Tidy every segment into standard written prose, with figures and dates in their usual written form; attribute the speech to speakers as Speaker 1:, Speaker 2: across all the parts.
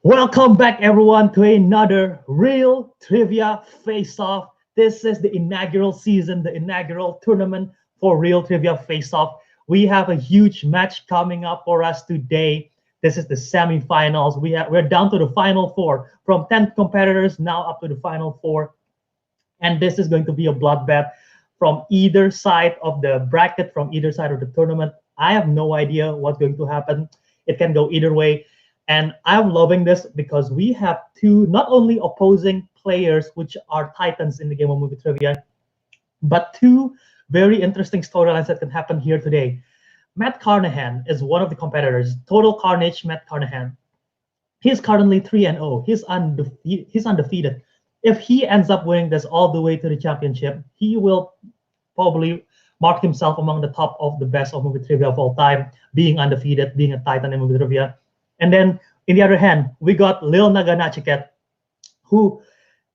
Speaker 1: Welcome back, everyone, to another Real Trivia Face-Off. This is the inaugural season, the inaugural tournament for Real Trivia Face-Off. We have a huge match coming up for us today. This is the semifinals. We're down to the final four, from 10 competitors now up to the final four. And this is going to be a bloodbath from either side of the bracket, from either side of the tournament. I have no idea what's going to happen. It can go either way. And I'm loving this because we have two not only opposing players, which are titans in the game of movie trivia, but two very interesting storylines that can happen here today. Matt Carnahan is one of the competitors. Total Carnage, Matt Carnahan. He's currently 3-0. He's undefeated. If he ends up winning this all the way to the championship, he will probably mark himself among the top of the best of movie trivia of all time, being undefeated, being a titan in movie trivia. And then, in the other hand, we got Lil Naganachiketh, who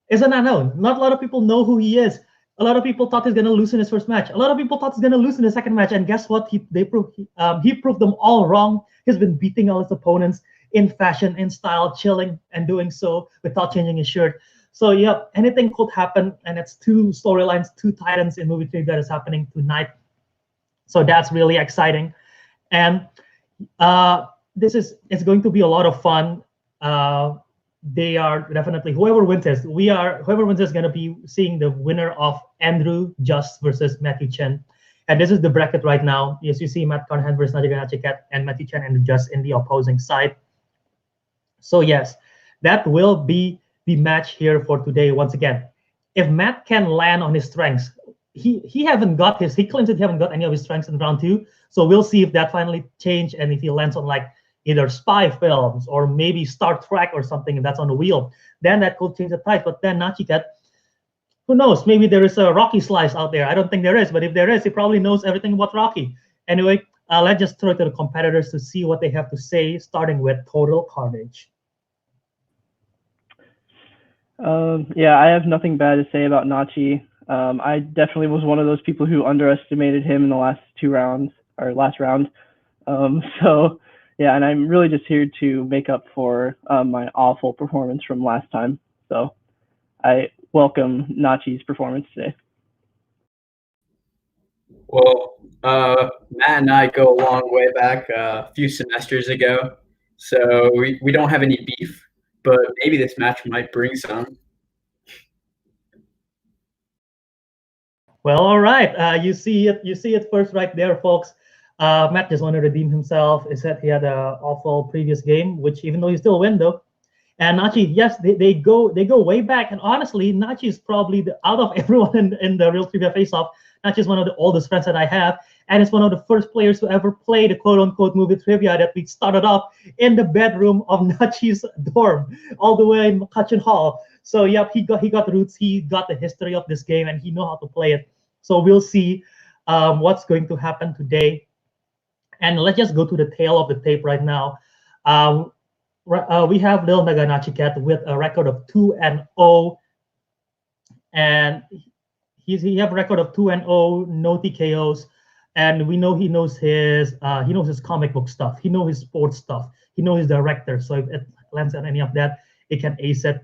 Speaker 1: is an unknown. Not a lot of people know who he is. A lot of people thought he's going to lose in his first match. A lot of people thought he's going to lose in the second match. And guess what? He proved them all wrong. He's been beating all his opponents in fashion, in style, chilling, and doing so without changing his shirt. So, yeah, anything could happen. And it's two storylines, two titans in movie trivia that is happening tonight. So that's really exciting. And it's going to be a lot of fun. They are definitely whoever wins this is going to be seeing the winner of Andrew Just versus Matthew Chen. And this is the bracket right now. Yes, you see Matt Carnahan versus Naganachiketh and Matthew Chen and Just in the opposing side. So yes, that will be the match here for today. Once again, if Matt can land on his strengths, he claims that he haven't got any of his strengths in round two. So we'll see if that finally changed and if he lands on like either spy films or maybe Star Trek or something, and that's on the wheel, then that could change the tide. But then Nachiketh, who knows? Maybe there is a Rocky slice out there. I don't think there is, but if there is, he probably knows everything about Rocky. Anyway, let's just throw it to the competitors to see what they have to say, starting with Total Carnage.
Speaker 2: Yeah, I have nothing bad to say about Nachi. I definitely was one of those people who underestimated him in the last round. So yeah, and I'm really just here to make up for my awful performance from last time. So I welcome Nachi's performance today.
Speaker 3: Well, Matt and I go a long way back, a few semesters ago, so we don't have any beef, but maybe this match might bring some.
Speaker 1: Well, all right. You see it first right there, folks. Matt just wanted to redeem himself. He said he had an awful previous game, which even though he still win though. And Nachi, yes, they go way back. And honestly, Nachi is probably out of everyone in the Real Trivia Face-Off, Nachi is one of the oldest friends that I have, and it's one of the first players to ever play the quote-unquote movie trivia that we started off in the bedroom of Nachi's dorm, all the way in Makachin Hall. So yep, he got roots, he got the history of this game, and he know how to play it. So we'll see what's going to happen today. And let's just go to the tail of the tape right now. We have Lil Naganachiketh with a record of 2-0, and he have a record of 2-0, no TKOs, and we know he knows his comic book stuff, he knows his sports stuff, he knows his director. So if it lands on any of that, it can ace it.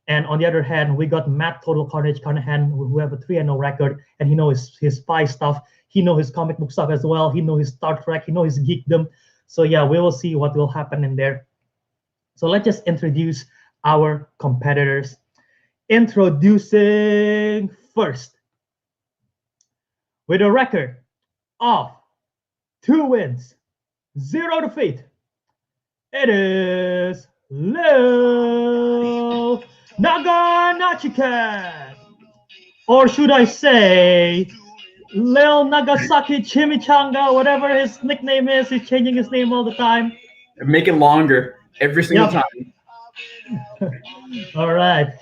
Speaker 1: And on the other hand, we got Matt Total Carnage Carnahan, who have a 3-0 record, and he knows his spy stuff, he knows his comic book stuff as well, he knows his Star Trek, he knows his geekdom. So yeah, we will see what will happen in there. So let's just introduce our competitors. Introducing first, with a record of 2 wins, 0 defeat, it is Lil Naganachiketh. Or should I say, Lil Nagasaki Chimichanga, whatever his nickname is, he's changing his name all the time.
Speaker 3: Make it longer every single time.
Speaker 1: All right.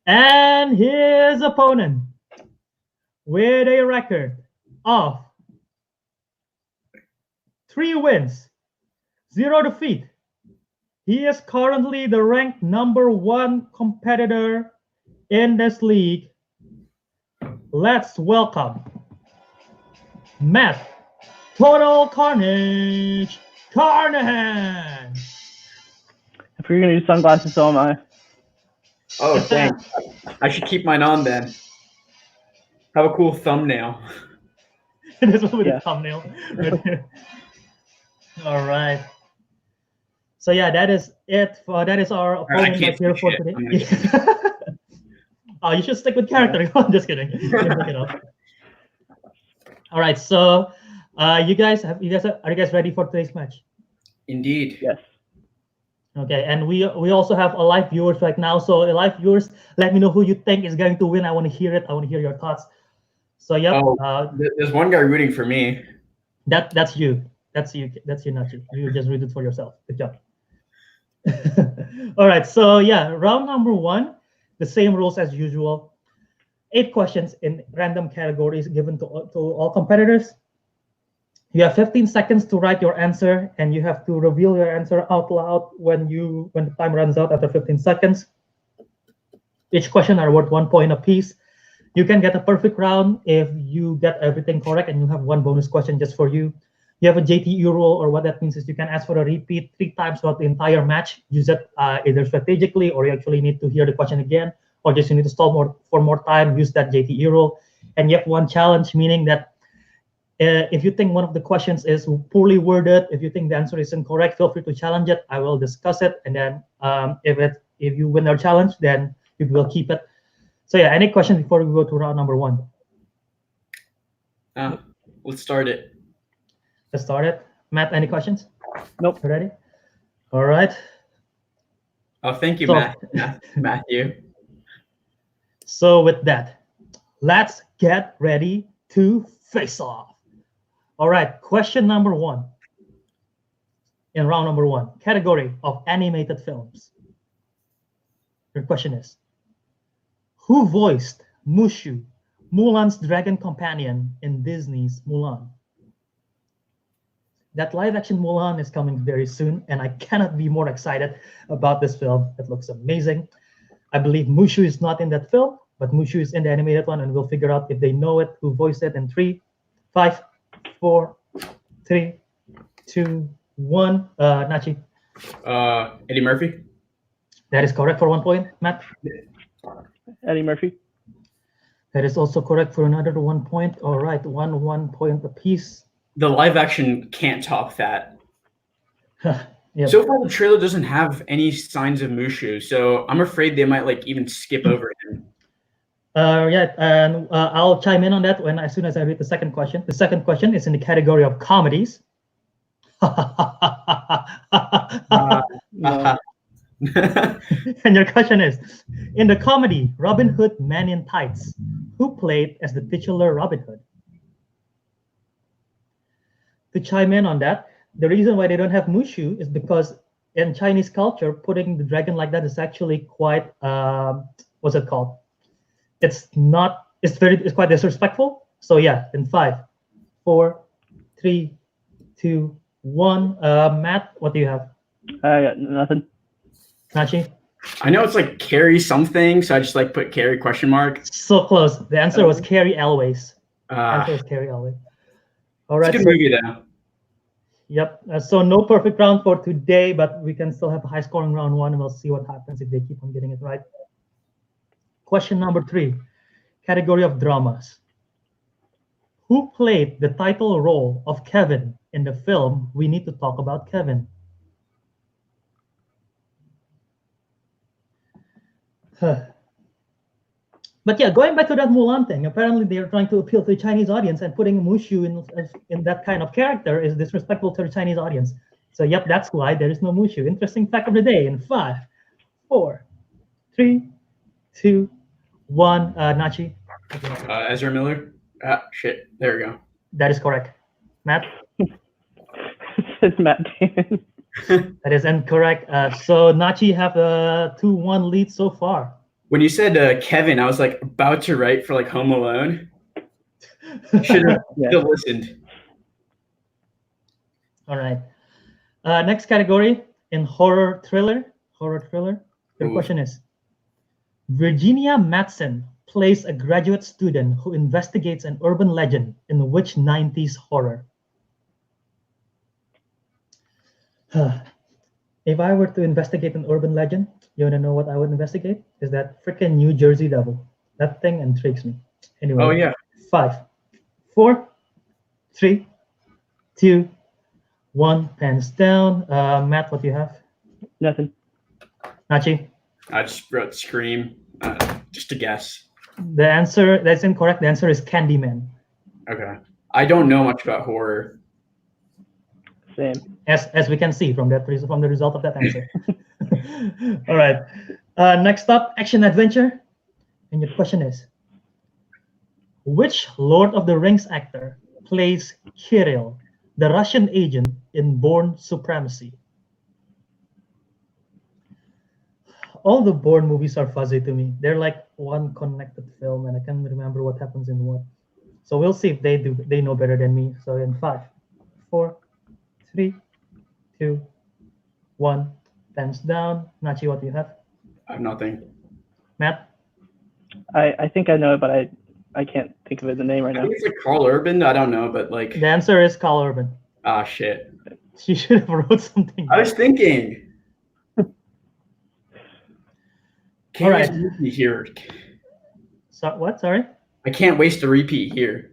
Speaker 1: And his opponent, with a record of 3 wins, 0 defeat. He is currently the ranked #1 competitor in this league. Let's welcome Matt Total Carnage Carnahan.
Speaker 2: If you're gonna do sunglasses, so am I.
Speaker 3: Oh, thanks. I should keep mine on then. Have a cool thumbnail.
Speaker 1: This one with
Speaker 2: Yeah.
Speaker 1: the thumbnail. Right there. All right. So yeah, that is it. That is our opponent
Speaker 3: can't
Speaker 1: that's here
Speaker 3: do
Speaker 1: for
Speaker 3: shit.
Speaker 1: today.
Speaker 3: I'm gonna
Speaker 1: Oh, you should stick with character. I'm just kidding. Look it up. All right. So, are you guys ready for today's match?
Speaker 3: Indeed.
Speaker 2: Yes.
Speaker 1: Okay, and we also have a live viewers right now. So, live viewers, let me know who you think is going to win. I want to hear it. I want to hear your thoughts. So, yep.
Speaker 3: Oh, there's one guy rooting for me.
Speaker 1: That's you. That's you. That's you, Nachi. You just read it for yourself. Good job. All right. So yeah, round number 1, the same rules as usual. 8 questions in random categories given to all competitors. You have 15 seconds to write your answer, and you have to reveal your answer out loud when the time runs out after 15 seconds. Each question are worth 1 point apiece. You can get a perfect round if you get everything correct, and you have 1 bonus question just for you. You have a JTE rule, or what that means is you can ask for a repeat 3 times throughout the entire match. Use it either strategically, or you actually need to hear the question again, or just you need to stall for more time. Use that JTE rule. And you have 1 challenge, meaning that if you think one of the questions is poorly worded, if you think the answer is incorrect, feel free to challenge it. I will discuss it, and then if you win our challenge, then you will keep it. So yeah, any questions before we go to round number 1?
Speaker 3: Let's start it.
Speaker 1: Let's start it. Matt, any questions?
Speaker 2: Nope.
Speaker 1: You ready? All right.
Speaker 3: Oh, thank you,
Speaker 1: So-
Speaker 3: Matthew.
Speaker 1: So with that, let's get ready to face off. All right, question number 1. In round number 1, category of animated films. Your question is, who voiced Mushu, Mulan's dragon companion in Disney's Mulan? That live-action Mulan is coming very soon, and I cannot be more excited about this film. It looks amazing. I believe Mushu is not in that film, but Mushu is in the animated one, and we'll figure out if they know it, who voiced it in 3, 5, 4, 3, 2, 1. Nachi.
Speaker 3: Eddie Murphy.
Speaker 1: That is correct for 1 point. Matt.
Speaker 2: Eddie Murphy.
Speaker 1: That is also correct for another 1 point. All right, 1 point apiece.
Speaker 3: The live action can't top that.
Speaker 1: Yep.
Speaker 3: So far, the trailer doesn't have any signs of Mushu, so I'm afraid they might even skip over him.
Speaker 1: Yeah, and I'll chime in on that as soon as I read the second question. The second question is in the category of comedies.
Speaker 2: No.
Speaker 1: And your question is, in the comedy Robin Hood Man in Tights, who played as the titular Robin Hood? To chime in on that, the reason why they don't have Mushu is because in Chinese culture, putting the dragon like that is actually quite, what's it called? It's quite disrespectful. So yeah, in 5, 4, 3, 2, 1. Matt, what do you have?
Speaker 2: I got nothing.
Speaker 1: Nachi?
Speaker 3: I know it's Carrie something, so I just put Carrie question mark.
Speaker 1: So close. The answer was Carrie Elways. Answer was Carrie Elways. All right.
Speaker 3: It's a good movie though.
Speaker 1: Yep. So no perfect round for today, but we can still have a high-scoring round 1, and we'll see what happens if they keep on getting it right. Question number 3, category of dramas. Who played the title role of Kevin in the film We Need to Talk About Kevin? But yeah, going back to that Mulan thing, apparently they're trying to appeal to the Chinese audience, and putting Mushu in that kind of character is disrespectful to the Chinese audience. So yep, that's why there is no Mushu. Interesting fact of the day in 5, 4, 3, 2, 1. Nachi?
Speaker 3: Ezra Miller. Shit. There we go.
Speaker 1: That is correct. Matt?
Speaker 2: It's Matt Damon.
Speaker 1: That is incorrect. So Nachi have a 2-1 lead so far.
Speaker 3: When you said Kevin, I was about to write for Home Alone. Should have listened.
Speaker 1: All right. Next category in horror thriller. Your question is, Virginia Madsen plays a graduate student who investigates an urban legend in which 90s horror? If I were to investigate an urban legend, you wanna know what I would investigate? Is that freaking New Jersey Devil. That thing intrigues me. Anyway.
Speaker 3: Oh yeah.
Speaker 1: 5, 4, 3, 2, 1. Pens down. Matt, what do you have?
Speaker 2: Nothing.
Speaker 1: Nachi?
Speaker 3: I just wrote Scream. Just a guess.
Speaker 1: The answer, that's incorrect. The answer is Candyman.
Speaker 3: Okay. I don't know much about horror.
Speaker 2: Same.
Speaker 1: As we can see from the result of that answer. All right. Next up, action adventure. And your question is, which Lord of the Rings actor plays Kirill, the Russian agent in Bourne Supremacy? All the Bourne movies are fuzzy to me. They're like one connected film, and I can't remember what happens in what. So we'll see if they know better than me. So in 5, 4, 3, 2, 1. Pens down. Nachi, what do you have?
Speaker 3: I have nothing.
Speaker 1: Matt?
Speaker 2: I think I know it, but I can't think of it, the name right
Speaker 3: I
Speaker 2: now.
Speaker 3: think it's like Carl Urban. I don't know, but like.
Speaker 1: The answer is Carl Urban.
Speaker 3: Ah, shit.
Speaker 1: You should have wrote something.
Speaker 3: I was thinking. Can't
Speaker 1: All right.
Speaker 3: waste a repeat here.
Speaker 1: So what? Sorry.
Speaker 3: I can't waste a repeat here.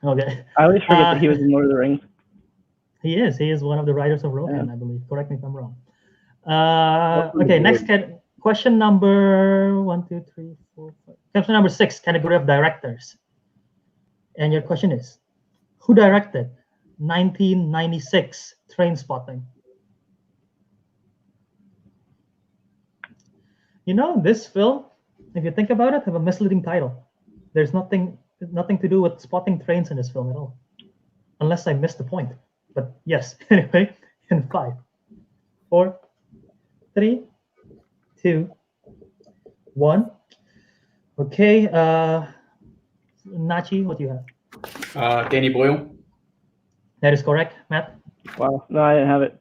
Speaker 1: Okay.
Speaker 2: I always forget that he was in Lord of the Rings.
Speaker 1: He is. He is one of the writers of Rohan,
Speaker 2: Yeah.
Speaker 1: I believe. Correct me if I'm wrong.
Speaker 3: Welcome
Speaker 1: Okay.
Speaker 3: to
Speaker 1: Next question number 1, 2, 3, 4, 5. Question number 6, category of directors. And your question is, who directed 1996 Trainspotting? You know, this film, if you think about it, have a misleading title. There's nothing to do with spotting trains in this film at all, unless I missed the point. But yes, anyway, in 5, 4, 3, 2, 1. Okay, Nachi, what do you have?
Speaker 3: Danny Boyle.
Speaker 1: That is correct, Matt.
Speaker 2: Wow. No, I didn't have it.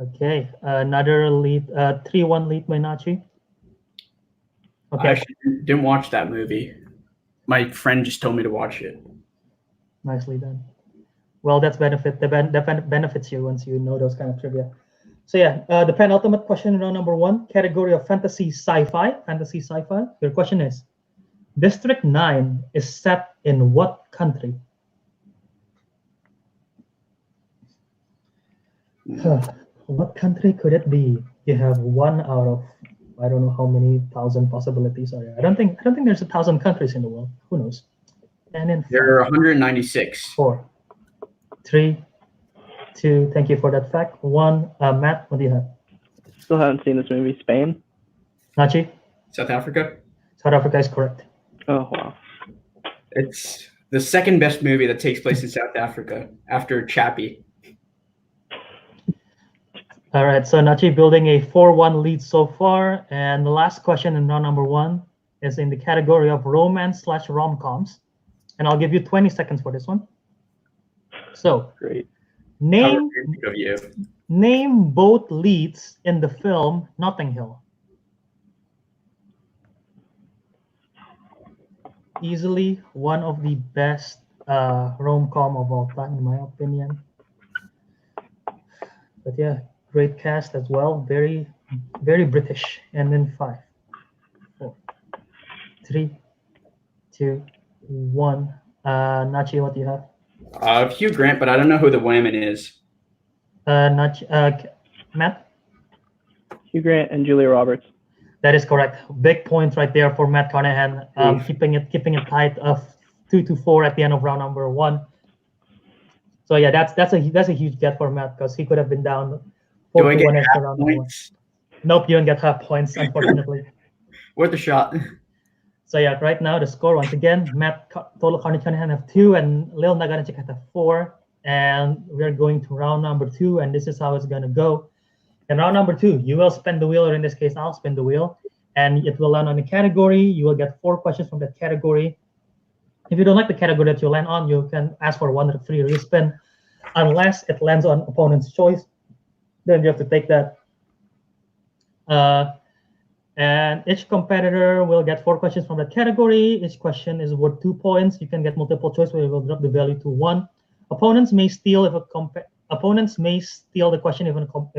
Speaker 1: Okay, another lead, 3-1 lead by Nachi.
Speaker 3: I
Speaker 1: Okay,
Speaker 3: actually didn't watch that movie. My friend just told me to watch it.
Speaker 1: nicely done. Well, that's benefit. That benefits you once you know those kind of trivia. So yeah, the penultimate question in round number 1, category of fantasy sci-fi. Fantasy sci-fi. Your question is, District 9 is set in what country? What country could it be? You have 1 out of I don't know how many thousand possibilities are there. I don't think there's 1,000 countries in the world. Who knows? And in
Speaker 3: There are 196.
Speaker 1: 4, 3, 2. Thank you for that fact. 1. Matt, what do you have?
Speaker 2: Still haven't seen this movie. Spain?
Speaker 1: Nachi?
Speaker 3: South Africa.
Speaker 1: South Africa is correct.
Speaker 2: Oh, wow.
Speaker 3: It's the second best movie that takes place in South Africa after Chappie.
Speaker 1: All right, so Nachi building a 4-1 lead so far. And the last question in round number 1 is in the category of romance/rom-coms. And I'll give you 20 seconds for this one. So
Speaker 2: Great.
Speaker 3: How
Speaker 1: name
Speaker 3: romantic of you.
Speaker 1: name both leads in the film Notting Hill. Easily one of the best rom-com of all time, in my opinion. But yeah, great cast as well. Very, very British. And then 5, 4, 3, 2, 1. Nachi, what do you have?
Speaker 3: Hugh Grant, but I don't know who the woman is.
Speaker 1: Nachi, Matt?
Speaker 2: Hugh Grant and Julia Roberts.
Speaker 1: That is correct. Big points right there for Matt Carnahan, keeping it tight of 2-4 at the end of round number 1. So yeah, that's a huge get for Matt because he could have been down 4-1 after round number 1.
Speaker 3: Points?
Speaker 1: Nope, you don't get half points, unfortunately.
Speaker 3: Worth a shot.
Speaker 1: So yeah, right now the score once again, total Carnahan have 2 and Lil Naganachiketh have 4. And we're going to round number 2, and this is how it's gonna go. In round number 2, you will spin the wheel, or in this case, I'll spin the wheel, and it will land on a category. You will get 4 questions from that category. If you don't like the category that you land on, you can ask for 1 free respin, unless it lands on opponent's choice. Then you have to take that. And each competitor will get 4 questions from that category. Each question is worth 2 points. You can get multiple choice where you will drop the value to 1. Opponents may steal if opponents may steal the question if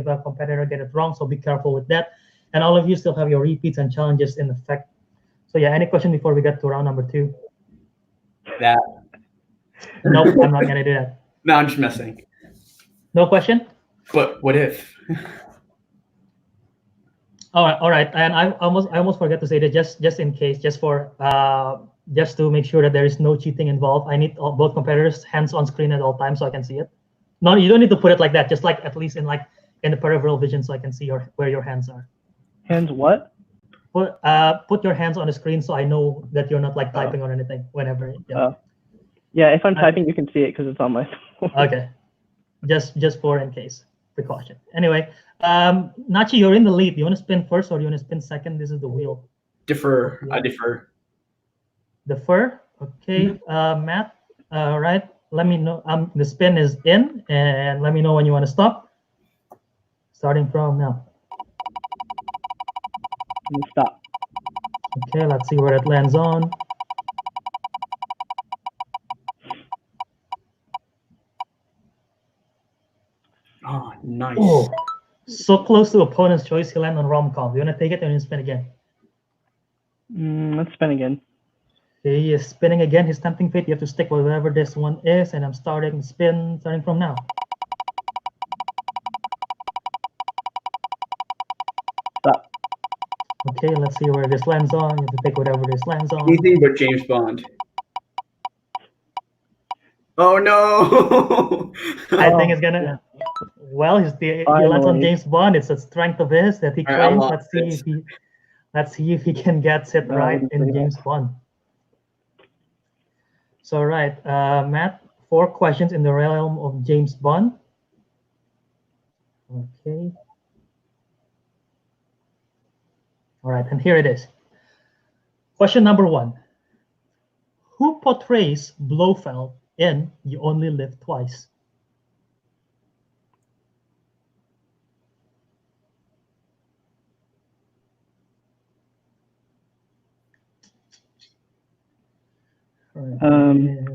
Speaker 1: a competitor get it wrong, so be careful with that. And all of you still have your repeats and challenges in effect. So yeah, any question before we get to round number 2?
Speaker 3: That.
Speaker 1: Nope, I'm not gonna do that.
Speaker 3: No, I'm just messing.
Speaker 1: No question?
Speaker 3: But what if?
Speaker 1: All right. And I almost forgot to say that just in case, just to make sure that there is no cheating involved, I need both competitors hands on screen at all times so I can see it. No, you don't need to put it like that. Just like at least in the peripheral vision so I can see where your hands are.
Speaker 2: Hands what?
Speaker 1: Put your hands on the screen so I know that you're not typing or anything whenever.
Speaker 2: Yeah, if I'm typing, you can see it because it's on my phone.
Speaker 1: Okay, just for in case precaution. Anyway, Nachi, you're in the lead. Do you want to spin first or do you want to spin second? This is the wheel.
Speaker 3: Defer. I defer.
Speaker 1: Defer. Okay, Matt. All right. Let me know. The spin is in, and let me know when you want to stop. Starting from now.
Speaker 2: Stop.
Speaker 1: Okay, let's see where it lands on.
Speaker 3: Oh, nice.
Speaker 1: Oh, so close to opponent's choice. He landed on rom-com. Do you want to take it and spin again?
Speaker 2: Let's spin again.
Speaker 1: He is spinning again. His tempting fate. You have to stick with whatever this one is, and I'm starting spin starting from now.
Speaker 2: Stop.
Speaker 1: Okay, let's see where this lands on. You have to pick whatever this lands on.
Speaker 3: Anything but James Bond. Oh no!
Speaker 1: I think it's gonna. Yeah. Well, he lands on James Bond. It's a strength of his that he claims. Let's see if he can get it right in James Bond. So right, Matt, 4 questions in the realm of James Bond. Okay. All right, and here it is. Question number 1. Who portrays Blofeld in You Only Live Twice?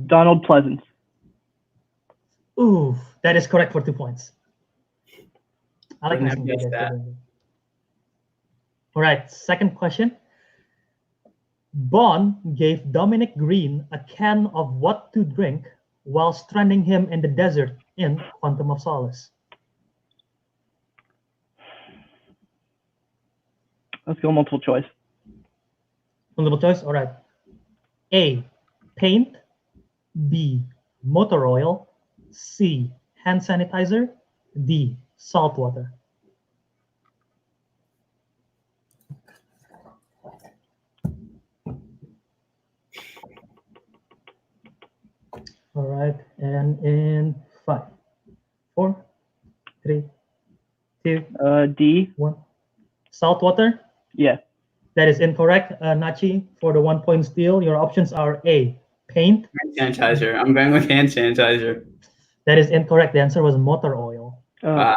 Speaker 2: Donald Pleasance.
Speaker 1: Ooh, that is correct for 2 points. I like that. All right, second question. Bond gave Dominic Green a can of what to drink while stranding him in the desert in Quantum of Solace?
Speaker 2: Let's go multiple choice.
Speaker 1: Multiple choice? All right. A, paint. B, motor oil. C, hand sanitizer. D, salt water. All right, and in 5, 4, 3, 2,
Speaker 2: D.
Speaker 1: 1. Salt water?
Speaker 2: Yeah.
Speaker 1: That is incorrect, Nachi. For the 1 point steal, your options are A, paint.
Speaker 3: Hand sanitizer. I'm going with hand sanitizer.
Speaker 1: That is incorrect. The answer was motor oil.
Speaker 2: My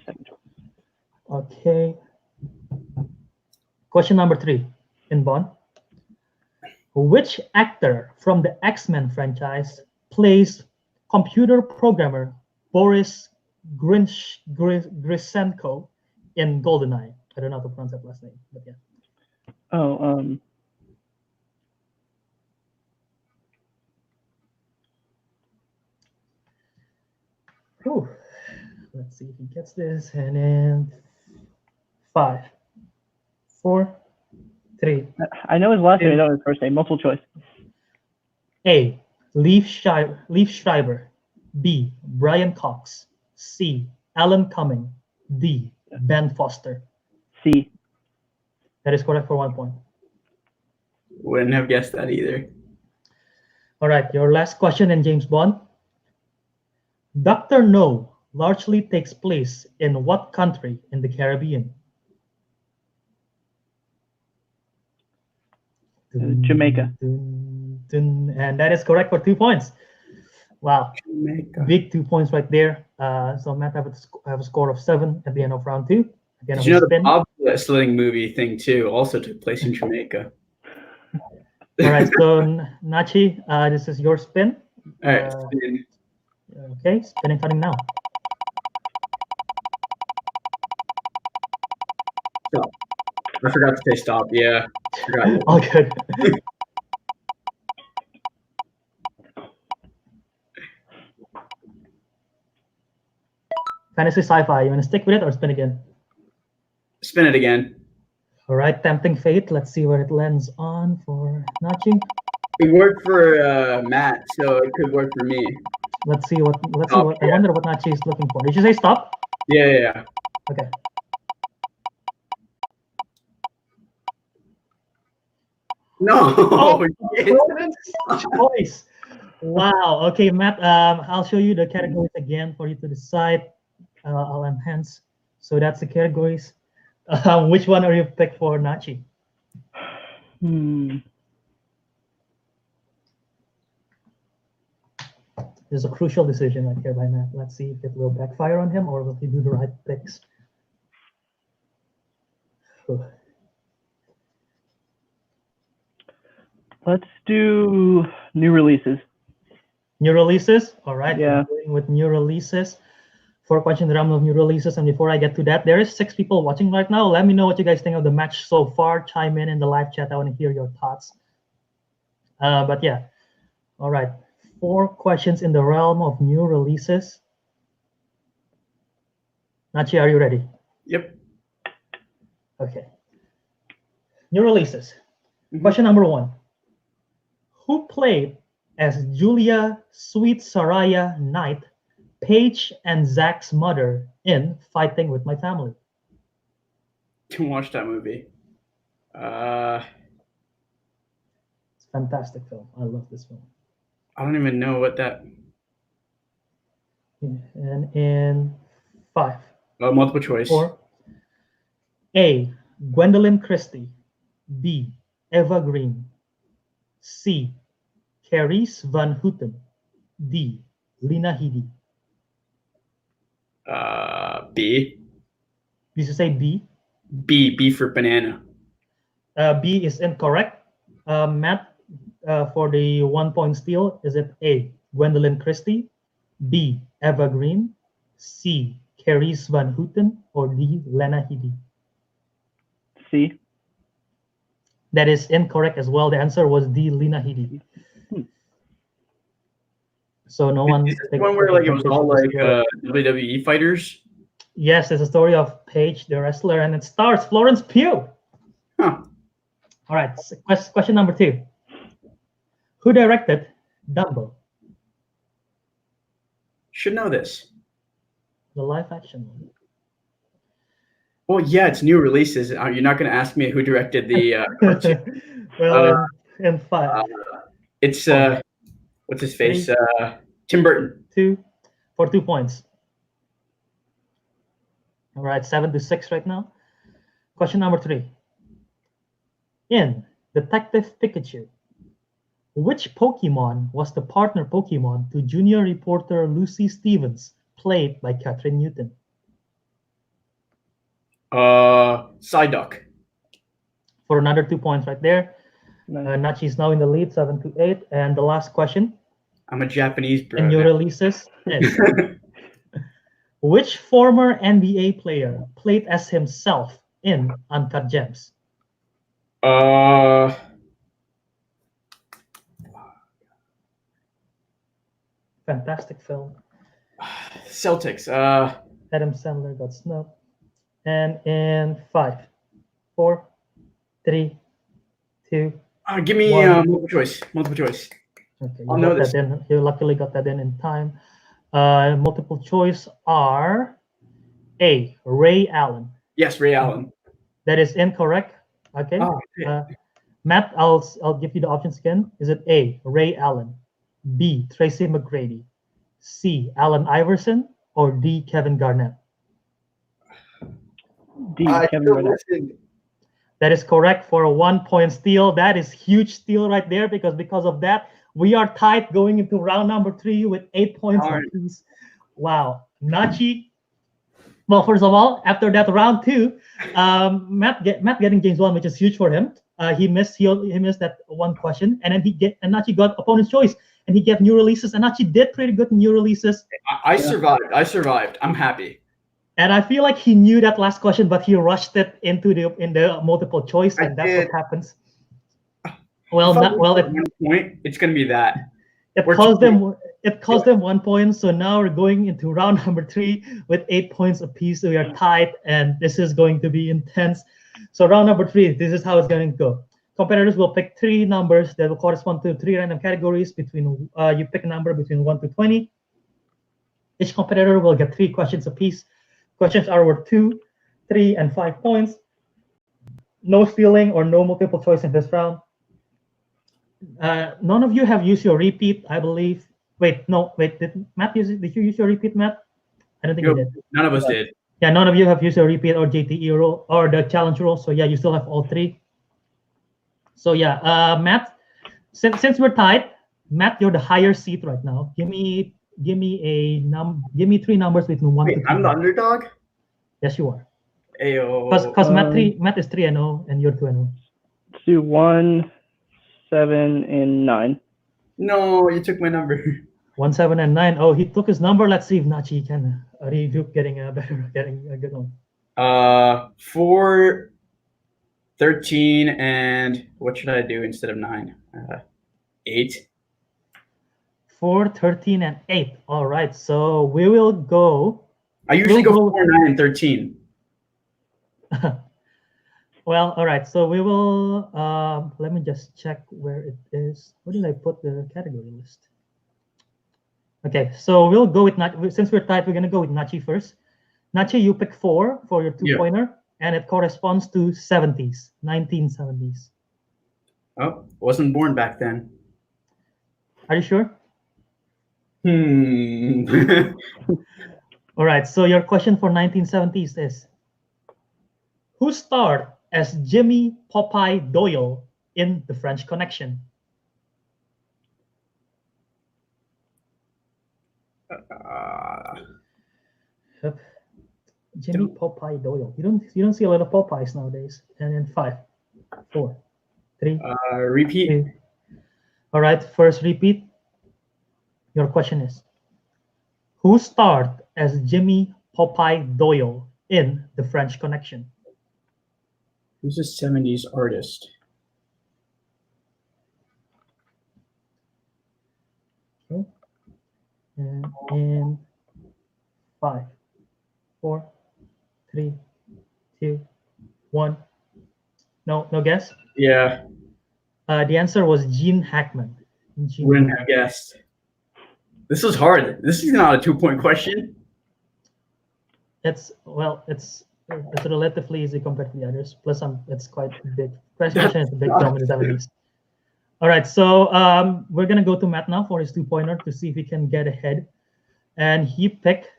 Speaker 2: second choice.
Speaker 1: Okay. Question number 3 in Bond. Which actor from the X-Men franchise plays computer programmer Boris Grishenko in GoldenEye? I don't know how to pronounce that last name, but yeah. Whew. Let's see if he gets this. And then 5, 4, 3.
Speaker 2: I know his last name. I know his first name. Multiple choice.
Speaker 1: A, Leif Schreiber. B, Brian Cox. C, Alan Cumming. D, Ben Foster.
Speaker 2: C.
Speaker 1: That is correct for 1 point.
Speaker 3: Wouldn't have guessed that either.
Speaker 1: All right, your last question in James Bond. Dr. No largely takes place in what country in the Caribbean?
Speaker 2: Jamaica.
Speaker 1: And that is correct for 2 points. Wow. Jamaica. Big 2 points right there. So Matt have a score of 7 at the end of round 2.
Speaker 3: Did you know the Bob Wrestling movie thing too also took place in Jamaica?
Speaker 1: All right, so Nachi, this is your spin.
Speaker 3: All right.
Speaker 1: Okay, Okay, spinning starting now.
Speaker 3: Stop. I forgot to say stop. Yeah. Forgot.
Speaker 1: All good. Fantasy sci-fi. You want to stick with it or spin again?
Speaker 3: Spin it again.
Speaker 1: All right, tempting fate. Let's see where it lands on for Nachi.
Speaker 3: It worked for Matt, so it could work for me.
Speaker 1: Let's see what.
Speaker 3: Stop,
Speaker 1: I
Speaker 3: yeah.
Speaker 1: wonder what Nachi is looking for. Did you say stop?
Speaker 3: Yeah.
Speaker 1: Okay.
Speaker 3: No.
Speaker 1: Oh,
Speaker 3: Yes.
Speaker 1: Florence choice. Wow. Okay, Matt. I'll show you the categories again for you to decide. I'll enhance. So that's the categories. Which one are you picked for, Nachi? There's a crucial decision right here by Matt. Let's see if it will backfire on him or will he do the right picks.
Speaker 2: Let's do new releases.
Speaker 1: New releases. All right.
Speaker 2: Yeah.
Speaker 1: We're going with new releases. 4 questions round of new releases. And before I get to that, there is 6 people watching right now. Let me know what you guys think of the match so far. Chime in the live chat. I want to hear your thoughts. But yeah. All right. 4 questions in the realm of new releases. Nachi, are you ready?
Speaker 3: Yep.
Speaker 1: Okay. New releases. Question number 1. Who played as Julia Sweet Saraya Knight, Paige and Zach's mother in Fighting with My Family?
Speaker 3: Can watch that movie.
Speaker 1: It's a fantastic film. I love this film.
Speaker 3: I don't even know what that.
Speaker 1: And in 5.
Speaker 3: Multiple choice.
Speaker 1: 4. A. Gwendolyn Christie. B. Eva Green. C. Carice Van Houten. D. Lena Headey.
Speaker 3: B.
Speaker 1: Did you say B?
Speaker 3: B for banana.
Speaker 1: B is incorrect. Matt, for the 1-point steal, is it A. Gwendolyn Christie, B. Eva Green, C. Carice Van Houten, or D. Lena Headey?
Speaker 2: C.
Speaker 1: That is incorrect as well. The answer was D. Lena Headey. So no one.
Speaker 3: Is this the one where like it was all like WWE fighters?
Speaker 1: Yes, it's a story of Paige, the wrestler, and it stars Florence Pugh.
Speaker 3: Huh.
Speaker 1: All right, question number 2. Who directed Dumbo?
Speaker 3: Should know this.
Speaker 1: The live action one.
Speaker 3: Well, yeah, it's new releases. You're not going to ask me who directed the cartoon.
Speaker 1: Well, in 5.
Speaker 3: It's what's his face?
Speaker 1: 3,
Speaker 3: Tim Burton.
Speaker 1: 2 for 2 points. All right, 7-6 right now. Question number 3. In Detective Pikachu, which Pokemon was the partner Pokemon to junior reporter Lucy Stevens, played by Catherine Newton?
Speaker 3: Psyduck.
Speaker 1: For another 2 points right there.
Speaker 2: Nice.
Speaker 1: Nachi is now in the lead, 7-8. And the last question.
Speaker 3: I'm a Japanese bro.
Speaker 1: In your releases is which former NBA player played as himself in Uncut Gems? Fantastic film.
Speaker 3: Celtics.
Speaker 1: Adam Sandler got snubbed. And in 5, 4, 3, 2.
Speaker 3: Give me
Speaker 1: 1.
Speaker 3: multiple choice. Multiple choice.
Speaker 1: Okay,
Speaker 3: I'll know this.
Speaker 1: You luckily got that in time. Multiple choice are A. Ray Allen.
Speaker 3: Yes, Ray Allen.
Speaker 1: That is incorrect. Okay.
Speaker 3: Oh,
Speaker 1: Matt, I'll give you the options again. Is it A. Ray Allen, B. Tracy McGrady, C. Allen Iverson, or D. Kevin Garnett?
Speaker 2: D. Kevin Garnett.
Speaker 1: That is correct for a 1-point steal. That is huge steal right there because of that, we are tied going into round number 3 with 8 points apiece. Wow. Nachi. Well, first of all, after that round 2, Matt getting James 1, which is huge for him. He missed that one question, and then Nachi got opponent's choice, and he get new releases, and actually did pretty good in new releases.
Speaker 3: I survived. I'm happy.
Speaker 1: And I feel like he knew that last question, but he rushed it in the multiple choice, and that's what happens. Well, not well.
Speaker 3: At one point, it's gonna be that.
Speaker 1: It cost them 1 point. So now we're going into round number 3 with 8 points apiece. So we are tied, and this is going to be intense. So round number 3, this is how it's going to go. Competitors will pick 3 numbers that will correspond to 3 random categories. Between you pick a number between 1 to 20. Each competitor will get 3 questions apiece. Questions are worth 2, 3, and 5 points. No stealing or no multiple choice in this round. None of you have used your repeat, I believe. Wait, did Matt use it? Did you use your repeat, Matt? I don't think you did.
Speaker 3: None of us did.
Speaker 1: Yeah, none of you have used your repeat or JTE rule or the challenge rule. So yeah, you still have all 3. So yeah, Matt, since we're tied, Matt, you're the higher seat right now. Give me 3 numbers between 1 to 2.
Speaker 3: I'm the underdog?
Speaker 1: Yes, you are.
Speaker 3: Ayo.
Speaker 1: Because Matt is 3-0 and you're 2-0.
Speaker 2: Let's do 1, 7, and 9.
Speaker 3: No, you took my number.
Speaker 1: 1, 7, and 9. Oh, he took his number. Let's see if Nachi can recoup getting a good one.
Speaker 3: 4, 13, and what should I do instead of 9? 8.
Speaker 1: 4, 13, and 8. All right, so we will go.
Speaker 3: I usually go 4, 9, and 13.
Speaker 1: Well, all right, so we will. Let me just check where it is. Where did I put the category list? Okay, so we'll go with Nachi. Since we're tied, we're gonna go with Nachi first. Nachi, you pick 4 for your 2-pointer, and it corresponds to 70s, 1970s.
Speaker 3: Oh, wasn't born back then.
Speaker 1: Are you sure?
Speaker 3: All
Speaker 1: right, so your question for 1970s is, who starred as Jimmy Popeye Doyle in The French Connection? Jimmy Popeye Doyle. You don't see a lot of Popeyes nowadays. And in 5, 4, 3.
Speaker 3: Repeat.
Speaker 1: 2. All right, first repeat. Your question is, who starred as Jimmy Popeye Doyle in The French Connection?
Speaker 3: Who's a 70s artist?
Speaker 1: Okay. And in 5, 4, 3, 2, 1. No guess?
Speaker 3: Yeah.
Speaker 1: The answer was Gene Hackman.
Speaker 3: Wouldn't have guessed. This is hard. This is not a 2-point question.
Speaker 1: It's relatively easy compared to the others. Plus, it's quite big. French Connection is a big film in the 70s. All right, so we're gonna go to Matt now for his 2-pointer to see if he can get ahead. And he picked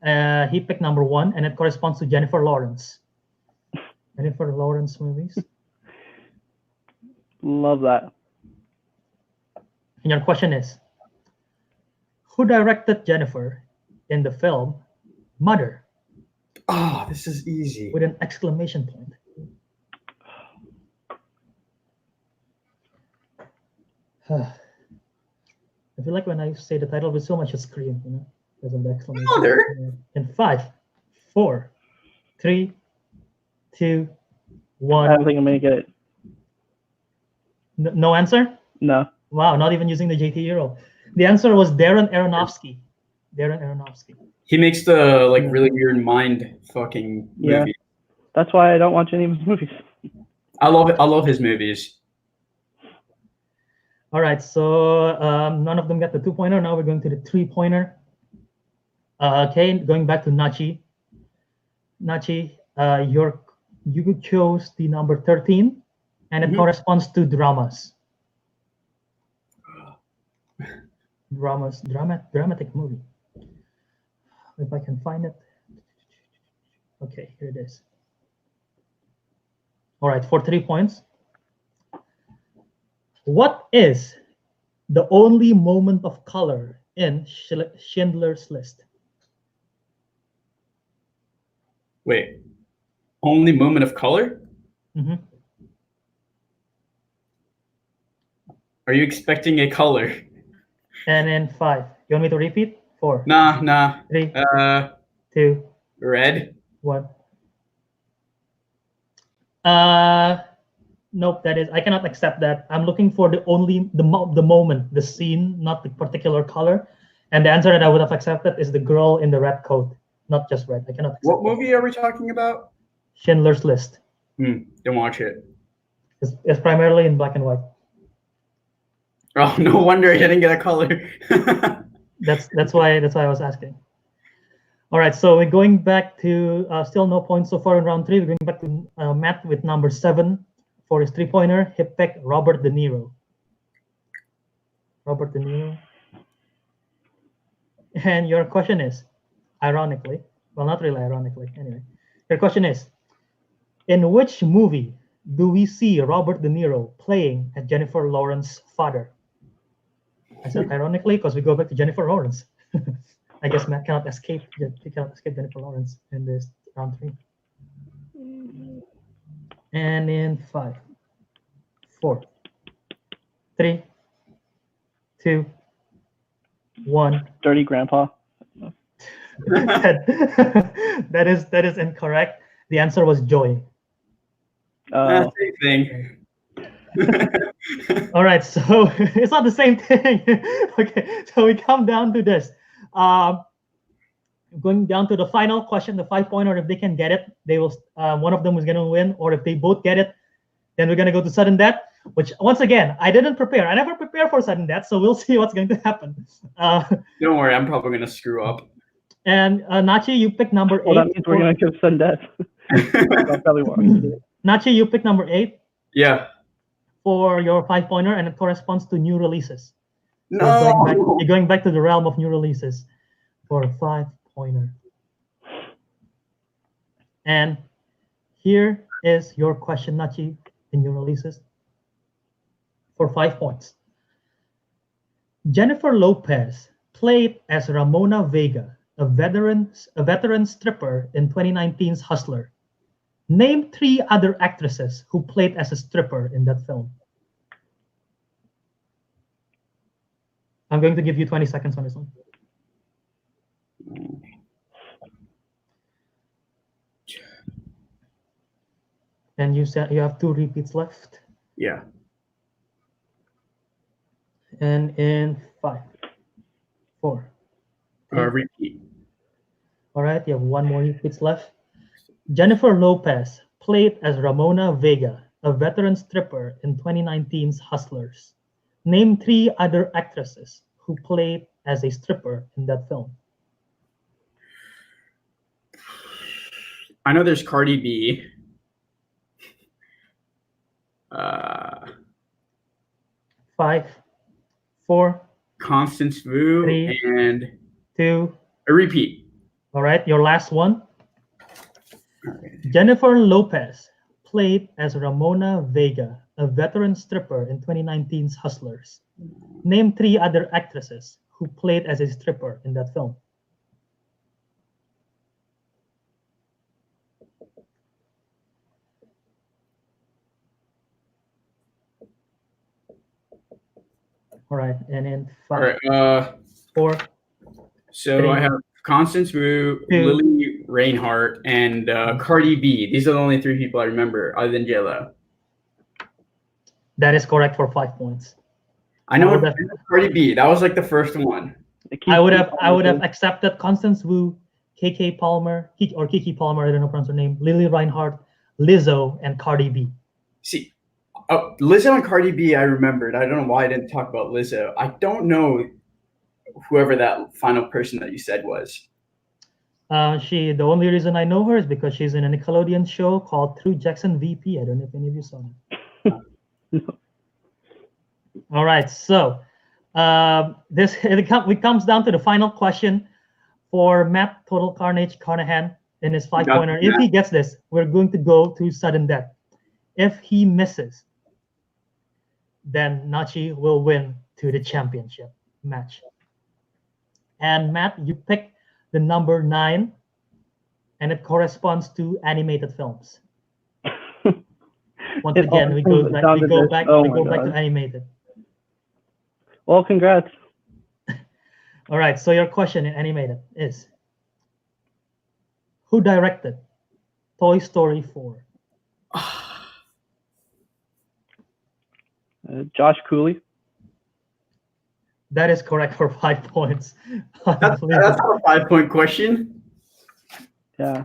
Speaker 1: number 1, and it corresponds to Jennifer Lawrence. Jennifer Lawrence movies.
Speaker 2: Love that.
Speaker 1: And your question is, who directed Jennifer in the film Mother?
Speaker 3: Oh, this is easy.
Speaker 1: With an exclamation point. I feel like when I say the title with so much scream, because of the exclamation.
Speaker 3: Mother.
Speaker 1: In 5, 4, 3, 2, 1.
Speaker 2: I don't think I'm gonna get it.
Speaker 1: No answer?
Speaker 2: No.
Speaker 1: Wow, not even using the JT rule. The answer was Darren Aronofsky.
Speaker 3: He makes the really weird mind fucking movie.
Speaker 2: Yeah. That's why I don't watch any of his movies.
Speaker 3: I love it. I love his movies.
Speaker 1: All right, so none of them got the 2-pointer. Now we're going to the 3-pointer. Okay, going back to Nachi. Nachi, you chose the number 13, and it corresponds to dramas. Dramatic movie. If I can find it. Okay, here it is. All right, for 3 points. What is the only moment of color in Schindler's List?
Speaker 3: Wait, only moment of color? Are you expecting a color?
Speaker 1: And in 5. You want me to repeat? 4.
Speaker 3: Nah.
Speaker 1: 3, 2,
Speaker 3: Red.
Speaker 1: 1. Nope. That is, I cannot accept that. I'm looking for the moment, the scene, not the particular color. And the answer that I would have accepted is the girl in the red coat, not just red. I cannot accept.
Speaker 3: What movie are we talking about?
Speaker 1: Schindler's List.
Speaker 3: Don't watch it.
Speaker 1: It's primarily in black and white.
Speaker 3: Oh, no wonder I didn't get a color.
Speaker 1: That's why I was asking. All right, so we're going back to still no points so far in round 3. We're going back to Matt with number 7 for his 3-pointer. He picked Robert De Niro. Robert De Niro. And your question is, ironically, well, not really ironically, anyway. Your question is, in which movie do we see Robert De Niro playing as Jennifer Lawrence's father? I said ironically because we go back to Jennifer Lawrence. I guess Matt cannot escape. He cannot escape Jennifer Lawrence in this round 3. And in 5, 4, 3, 2, 1.
Speaker 2: Dirty Grandpa.
Speaker 1: that is incorrect. The answer was Joy.
Speaker 3: Same thing.
Speaker 1: All right, so it's not the same thing. Okay, so we come down to this. Going down to the final question, the 5-pointer. If they can get it, they will. One of them is going to win, or if they both get it, then we're going to go to sudden death. Which, once again, I didn't prepare. I never prepare for sudden death, so we'll see what's going to happen.
Speaker 3: Don't worry, I'm probably going to screw up.
Speaker 1: And Nachi, you picked number 8.
Speaker 2: Well, that means we're going to give sudden death. I'll probably want
Speaker 1: Nachi, you picked number 8.
Speaker 3: Yeah.
Speaker 1: For your 5-pointer, and it corresponds to new releases. So
Speaker 3: No.
Speaker 1: you're going back to the realm of new releases for a 5-pointer. And here is your question, Nachi, in new releases for 5 points. Jennifer Lopez played as Ramona Vega, a veteran stripper in 2019's Hustler. Name 3 other actresses who played as a stripper in that film. I'm going to give you 20 seconds on this one. And you said you have 2 repeats left.
Speaker 3: Yeah.
Speaker 1: And in 5, 4. 3.
Speaker 3: Repeat.
Speaker 1: All right, you have 1 more repeats left. Jennifer Lopez played as Ramona Vega, a veteran stripper in 2019's Hustlers. Name 3 other actresses who played as a stripper in that film.
Speaker 3: I know there's Cardi B.
Speaker 1: 5, 4.
Speaker 3: Constance Wu
Speaker 1: 3,
Speaker 3: and
Speaker 1: 2.
Speaker 3: A repeat.
Speaker 1: All right, your last one. Jennifer Lopez played as Ramona Vega, a veteran stripper in 2019's Hustlers. Name 3 other actresses who played as a stripper in that film. All right, and in 5, 4.
Speaker 3: So
Speaker 1: 3,
Speaker 3: I have Constance Wu,
Speaker 1: 2.
Speaker 3: Lily Reinhart, and Cardi B. These are the only 3 people I remember other than J-Lo.
Speaker 1: That is correct for 5 points.
Speaker 3: I know Cardi B. That was like the first one.
Speaker 1: I would have accepted Constance Wu, Kiki Palmer, I don't know how to pronounce her name, Lily Reinhart, Lizzo, and Cardi B.
Speaker 3: See, Lizzo and Cardi B, I remembered. I don't know why I didn't talk about Lizzo. I don't know whoever that final person that you said was.
Speaker 1: The only reason I know her is because she's in a Nickelodeon show called True Jackson VP. I don't know if any of you saw that.
Speaker 2: No.
Speaker 1: All right, so it comes down to the final question for Matt Total Carnage Carnahan in his 5-pointer. If he gets this, we're going to go to sudden death. If he misses, then Nachi will win to the championship match. And Matt, you pick the number 9, and it corresponds to animated films. Once again, we go back to animated.
Speaker 2: Well, congrats.
Speaker 1: All right, so your question in animated is, who directed Toy Story 4?
Speaker 2: Josh Cooley.
Speaker 1: That is correct for 5 points.
Speaker 3: That's not a 5-point question.
Speaker 2: Yeah, I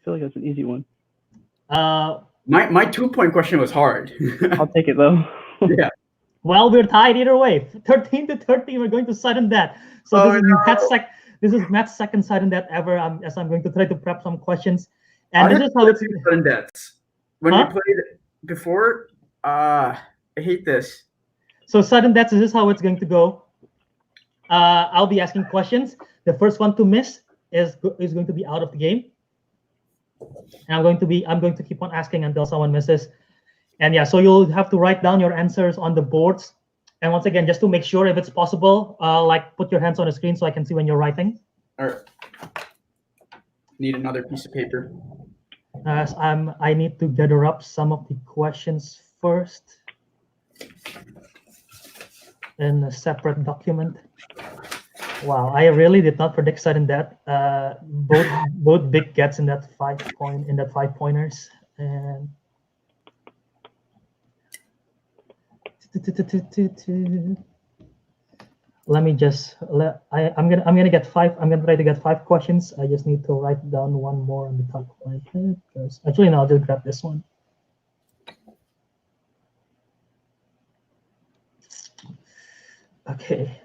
Speaker 2: feel like that's an easy one.
Speaker 3: My 2-point question was hard.
Speaker 2: I'll take it though.
Speaker 3: Yeah.
Speaker 1: Well, we're tied either way. 13 to 13. We're going to sudden death. So this is Matt's second sudden death ever. As I'm going to try to prep some questions, and this is how it's
Speaker 3: sudden deaths. When we played before, I hate this.
Speaker 1: So sudden deaths. This is how it's going to go. I'll be asking questions. The first one to miss is going to be out of the game. And I'm going to keep on asking until someone misses. And yeah, so you'll have to write down your answers on the boards. And once again, just to make sure, if it's possible, like put your hands on the screen so I can see when you're writing.
Speaker 3: All right. Need another piece of paper.
Speaker 1: I need to gather up some of the questions first in a separate document. Wow, I really did not predict sudden death. Both big gets in that 5 pointers. And let me just I'm gonna get 5. I'm gonna try to get 5 questions. I just need to write down one more on the top line. Actually, no, I'll just grab this one. Okay.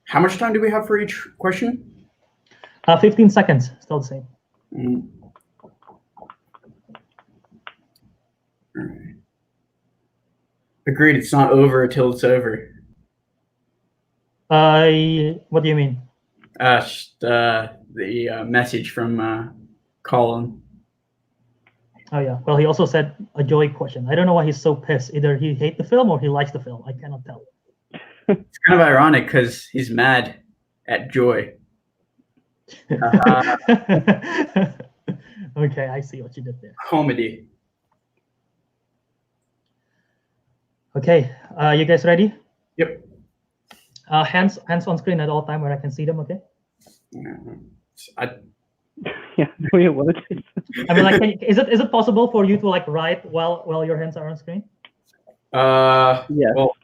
Speaker 3: How much time do we have for each question?
Speaker 1: 15 seconds. Still the same.
Speaker 3: All right. Agreed. It's not over until it's over.
Speaker 1: What do you mean?
Speaker 3: The message from Colin.
Speaker 1: Oh yeah. Well, he also said a Joy question. I don't know why he's so pissed. Either he hates the film or he likes the film. I cannot tell.
Speaker 3: It's kind of ironic because he's mad at Joy.
Speaker 1: Okay, I see what you did there.
Speaker 3: Comedy.
Speaker 1: Okay, you guys ready?
Speaker 3: Yep.
Speaker 1: Hands on screen at all time where I can see them. Okay.
Speaker 2: Yeah. What?
Speaker 1: I mean, like, is it possible for you to like write while your hands are on screen?
Speaker 2: Yeah.
Speaker 3: Well,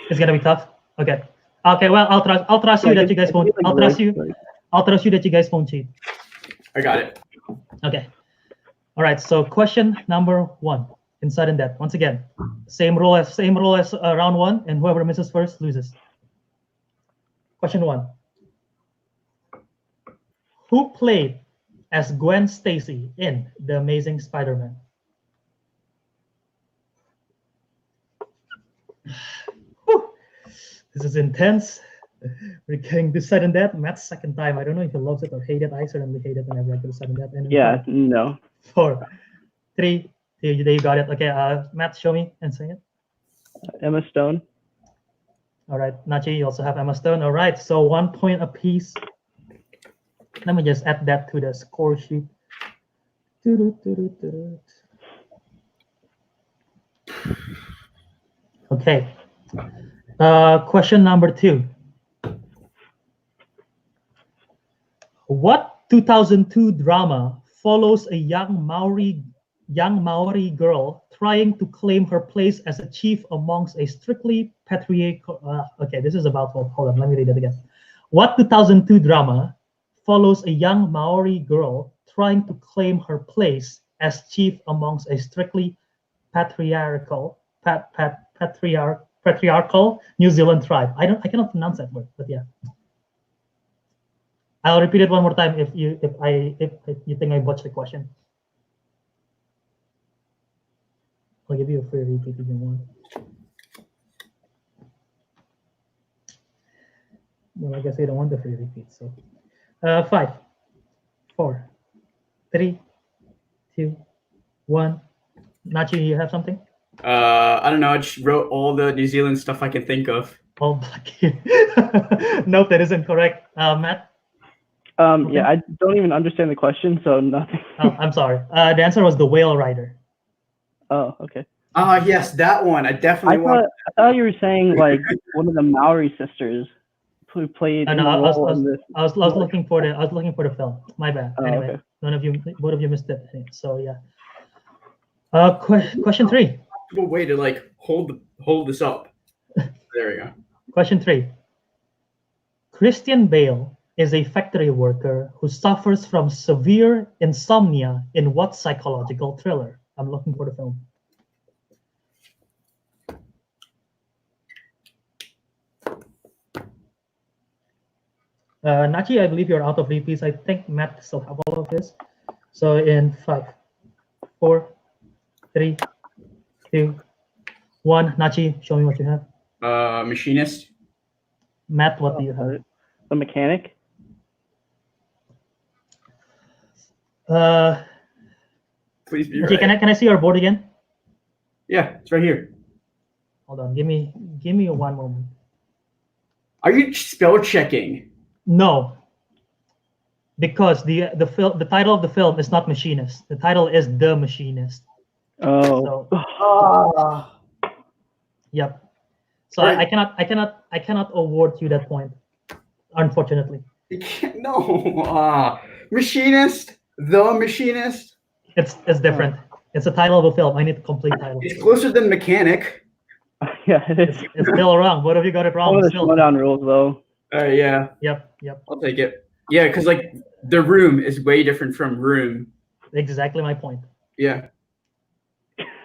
Speaker 1: it's gonna be tough. Okay. Okay. Well, I'll trust you that you guys won't. I'll trust you that you guys won't cheat.
Speaker 3: I got it.
Speaker 1: Okay. All right. So question number 1 in sudden death. Once again, same rule as round 1, and whoever misses first loses. Question 1. Who played as Gwen Stacy in The Amazing Spider-Man? This is intense. We're getting to sudden death. Matt's second time. I don't know if he loves it or hates it. I certainly hate it whenever I get to sudden death. And
Speaker 2: yeah, no.
Speaker 1: 4, 3, there you got it. Okay, Matt, show me and say it.
Speaker 2: Emma Stone.
Speaker 1: All right, Nachi, you also have Emma Stone. All right, so 1 point apiece. Let me just add that to the score sheet. Okay. Question number 2. What 2002 drama follows a young Maori girl trying to claim her place as a chief amongst a strictly patriarchal? Okay, this is about. Hold on, let me read it again. What 2002 drama follows a young Maori girl trying to claim her place as chief amongst a strictly patriarchal New Zealand tribe? I cannot pronounce that word, but yeah. I'll repeat it one more time if you think I botched the question. I'll give you a free repeat if you want. Well, I guess I don't want the free repeat. So, 5, 4, 3, 2, 1. Nachi, you have something?
Speaker 3: I don't know. I just wrote all the New Zealand stuff I can think of.
Speaker 1: Oh, nope, that isn't correct. Matt?
Speaker 2: Okay. Yeah, I don't even understand the question, so nothing.
Speaker 1: Oh, I'm sorry. The answer was The Whale Rider.
Speaker 2: Oh, okay.
Speaker 3: Yes, that one. I definitely want.
Speaker 2: I thought you were saying like one of the Maori sisters who played
Speaker 1: No,
Speaker 2: in
Speaker 1: no,
Speaker 2: the role in this.
Speaker 1: I was looking for the film. My bad.
Speaker 2: Oh,
Speaker 1: Anyway,
Speaker 2: okay.
Speaker 1: both of you missed it. So yeah. Question 3.
Speaker 3: Way to like hold this up. There we go.
Speaker 1: Question 3. Christian Bale is a factory worker who suffers from severe insomnia in what psychological thriller? I'm looking for the film. Nachi, I believe you're out of repeats. I think Matt still have all of this. So in 5, 4, 3, 2, 1. Nachi, show me what you have.
Speaker 3: Machinist.
Speaker 1: Matt, what do you have?
Speaker 2: The mechanic.
Speaker 3: Please be
Speaker 1: Okay,
Speaker 3: right.
Speaker 1: can I see your board again?
Speaker 3: Yeah, it's right here.
Speaker 1: Hold on, give me one moment.
Speaker 3: Are you spell checking?
Speaker 1: No, because the title of the film is not Machinist. The title is The Machinist.
Speaker 2: Oh.
Speaker 1: So, yep. So
Speaker 3: Right.
Speaker 1: I cannot award you that point, unfortunately.
Speaker 3: You can't. No. Machinist. The Machinist.
Speaker 1: It's different. It's the title of a film. I need the complete title.
Speaker 3: It's closer than mechanic.
Speaker 2: Yeah, it is.
Speaker 1: It's still wrong. Both of you got it wrong.
Speaker 2: One of the
Speaker 1: Still.
Speaker 2: showdown rules, though.
Speaker 3: Yeah.
Speaker 1: Yep.
Speaker 3: I'll take it. Yeah, because like the room is way different from room.
Speaker 1: Exactly my point.
Speaker 3: Yeah.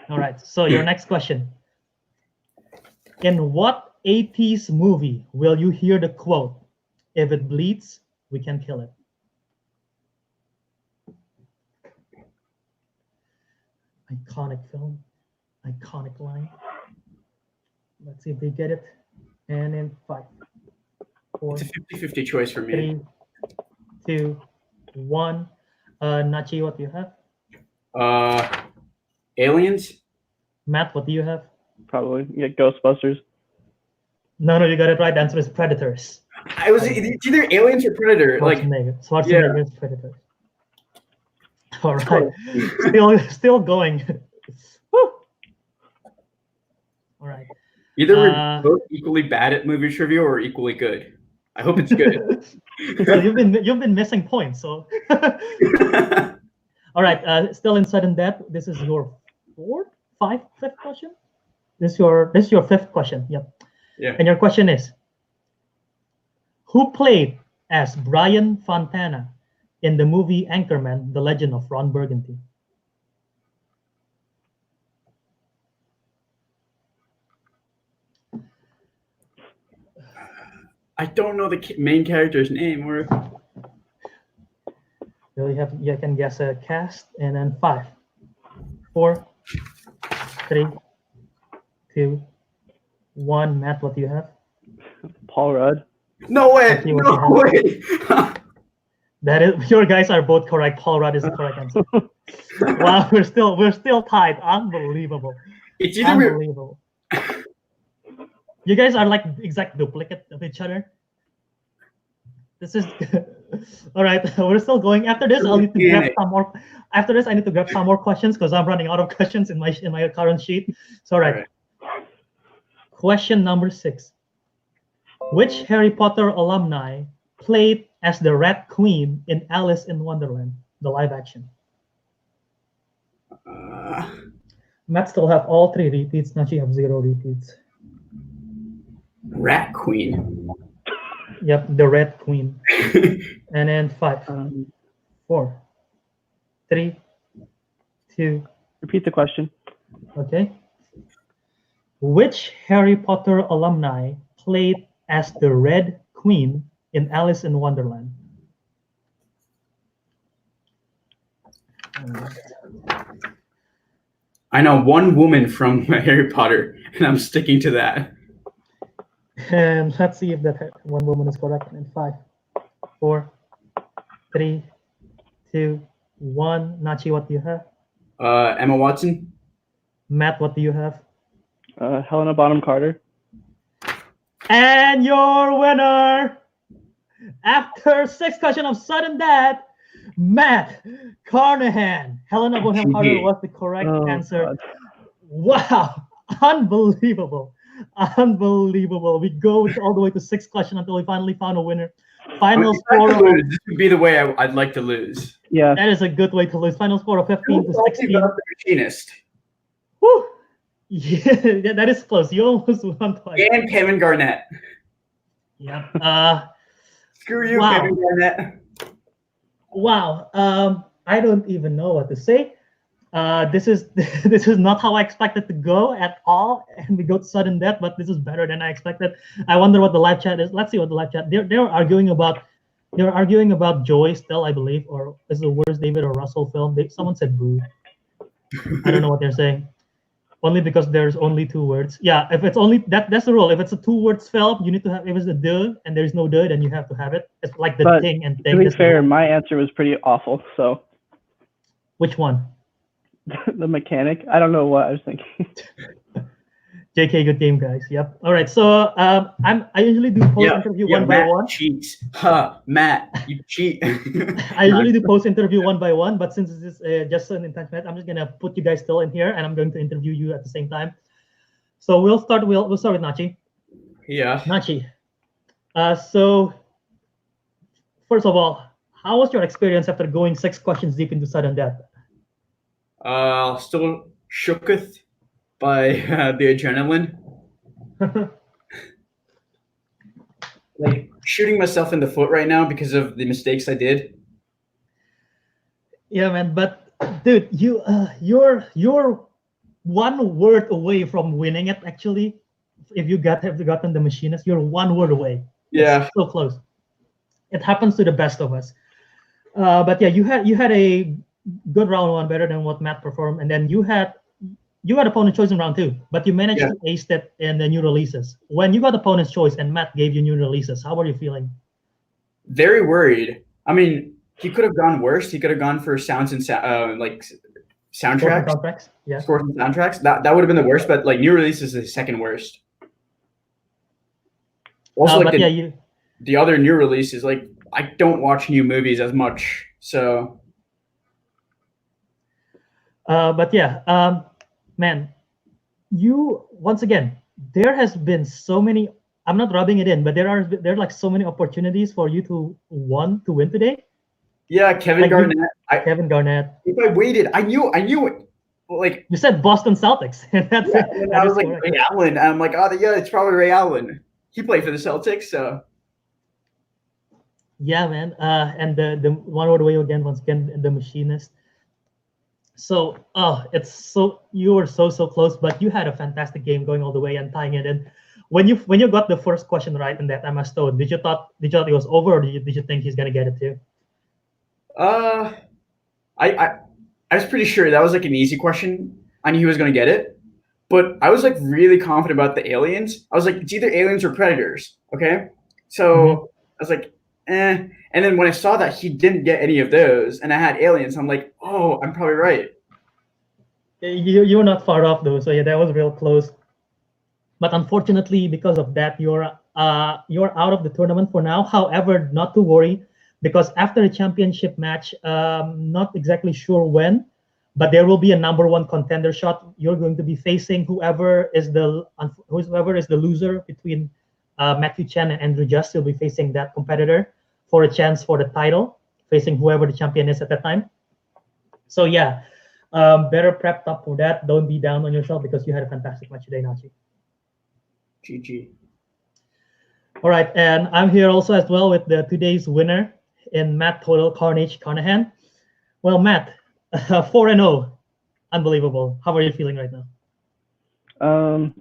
Speaker 1: All right. So your next question. In what 80s movie will you hear the quote, "If it bleeds, we can kill it"? Iconic film, iconic line. Let's see if they get it. And in 5, 4,
Speaker 3: It's a 50-50 choice for me.
Speaker 1: 3, 2, 1. Nachi, what do you have?
Speaker 3: Aliens.
Speaker 1: Matt, what do you have?
Speaker 2: Probably. Yeah, Ghostbusters.
Speaker 1: No, you got it right. The answer is Predators.
Speaker 3: It's either Aliens or Predator.
Speaker 1: Schwarzenegger's Predators. All right, still going. Woo. All right.
Speaker 3: Either we're both equally bad at movie trivia or equally good. I hope it's good.
Speaker 1: So you've been missing points. So. All right. Still in sudden death. This is your fifth question. This is your fifth question. Yep.
Speaker 3: Yeah.
Speaker 1: And your question is, who played as Brian Fontana in the movie Anchorman: The Legend of Ron Burgundy?
Speaker 3: I don't know the main character's name. Or
Speaker 1: You can guess a cast, and then 5, 4, 3, 2, 1. Matt, what do you have?
Speaker 2: Paul Rudd.
Speaker 3: No way! No way!
Speaker 1: That is, your guys are both correct. Paul Rudd is the correct answer. Wow, we're still tied. Unbelievable.
Speaker 3: It's either
Speaker 1: unbelievable. You guys are like exact duplicate of each other. This is all right. We're still going. After this, I'll need to grab some more. After this, I need to grab some more questions because I'm running out of questions in my current sheet. So, all right. Question number 6. Which Harry Potter alumni played as the Rat Queen in Alice in Wonderland, the live action? Matt still have all 3 repeats. Nachi have 0 repeats.
Speaker 3: Rat Queen.
Speaker 1: Yep, the Rat Queen. And then 5, 4, 3, 2.
Speaker 2: Repeat the question.
Speaker 1: Okay. Which Harry Potter alumni played as the Red Queen in Alice in Wonderland?
Speaker 3: I know one woman from Harry Potter, and I'm sticking to that.
Speaker 1: And let's see if that one woman is correct. In 5, 4, 3, 2, 1. Nachi, what do you have?
Speaker 3: Emma Watson.
Speaker 1: Matt, what do you have?
Speaker 2: Helena Bonham Carter.
Speaker 1: And your winner, after 6 questions of sudden death, Matt Carnahan. Helena Bonham Carter was the correct answer.
Speaker 2: God.
Speaker 1: Wow, unbelievable, unbelievable. We go all the way to 6 questions until we finally found a winner.
Speaker 3: I mean,
Speaker 1: Final
Speaker 3: if I
Speaker 1: score
Speaker 3: could
Speaker 1: of
Speaker 3: lose, this would be the way I'd like to lose.
Speaker 2: Yeah.
Speaker 1: that is a good way to lose. Final score of 15 to
Speaker 3: Salty
Speaker 1: 16.
Speaker 3: about the machinist
Speaker 1: Whew. Yeah, that is close. You almost won twice.
Speaker 3: and Kevin Garnett.
Speaker 1: Yep.
Speaker 3: Screw you,
Speaker 1: Wow.
Speaker 3: Kevin Garnett.
Speaker 1: Wow. I don't even know what to say. This is this is not how I expected to go at all, and we go to sudden death. But this is better than I expected. I wonder what the live chat is. Let's see what the live chat. They're arguing about Joy still, I believe, or is the worst David or Russell film. Someone said boo. I don't know what they're saying. Only because there's only 2 words. Yeah, if it's only that's the rule. If it's a 2 words film, you need to have. If it's a de and there's no de, then you have to have it. It's like the
Speaker 2: But
Speaker 1: thing and
Speaker 2: To
Speaker 1: thing.
Speaker 2: be
Speaker 1: that's the
Speaker 2: fair,
Speaker 1: rule.
Speaker 2: my answer was pretty awful. So
Speaker 1: Which one?
Speaker 2: the mechanic, I don't know what I was thinking.
Speaker 1: JK, good game, guys. Yep. All right. So I usually do post interview one by
Speaker 3: Matt
Speaker 1: one.
Speaker 3: cheats. Huh, Matt, you cheat.
Speaker 1: I usually do post interview one by one, but since this is just an intense match, I'm just gonna put you guys still in here, and I'm going to interview you at the same time. So we'll start. We'll start with Nachi.
Speaker 3: Yeah.
Speaker 1: Nachi. So first of all, how was your experience after going 6 questions deep into sudden death?
Speaker 3: Still shooketh by the adrenaline. Like shooting myself in the foot right now because of the mistakes I did.
Speaker 1: Yeah, man. But dude, you're 1 word away from winning it. Actually, if you have gotten the machinist, you're 1 word away.
Speaker 3: Yeah.
Speaker 1: It's so close. It happens to the best of us. But yeah, you had a good round 1, better than what Matt performed, and then you had opponent choice in round 2, but you managed to ace that in the new releases. When you got opponent's choice and Matt gave you new releases, how were you feeling?
Speaker 3: Very worried. I mean, he could have gone worse. He could have gone for sounds and like soundtracks.
Speaker 1: Yeah.
Speaker 3: Scores and soundtracks. That would have been the worst, but like new releases is the second worst. Also, like the other new releases, like I don't watch new movies as much, so.
Speaker 1: But yeah, man, you once again, there has been so many. I'm not rubbing it in, but there are like so many opportunities for you to win today.
Speaker 3: Yeah, Kevin Garnett.
Speaker 1: Kevin Garnett.
Speaker 3: If I waited, I knew it. Like
Speaker 1: you said, Boston Celtics. That's
Speaker 3: yeah, and I was like correct. Ray Allen. And I'm like, oh yeah, it's probably Ray Allen. He played for the Celtics, so.
Speaker 1: Yeah, man. And the 1 word away again, once again, the machinist. So, you were so close, but you had a fantastic game going all the way and tying it in. When you got the first question right in that Emma Stone, did you thought it was over, or did you think he's gonna get it too?
Speaker 3: I was pretty sure that was like an easy question. I knew he was gonna get it, but I was like really confident about the aliens. I was like, it's either aliens or predators. Okay, so I was like, eh. And then when I saw that he didn't get any of those, and I had aliens, I'm like, oh, I'm probably right.
Speaker 1: You were not far off though, so yeah, that was real close. But unfortunately, because of that, you're out of the tournament for now. However, not to worry, because after the championship match, not exactly sure when, but there will be a #1 contender shot. You're going to be facing whoever is the loser between Matthew Chen and Andrew Just. You'll be facing that competitor for a chance for the title, facing whoever the champion is at that time. So yeah, better prepped up for that. Don't be down on yourself because you had a fantastic match today, Nachi.
Speaker 3: GG.
Speaker 1: All right, and I'm here also as well with today's winner in Matt Total Carnage Carnahan. Well, Matt, 4-0, unbelievable. How are you feeling right now?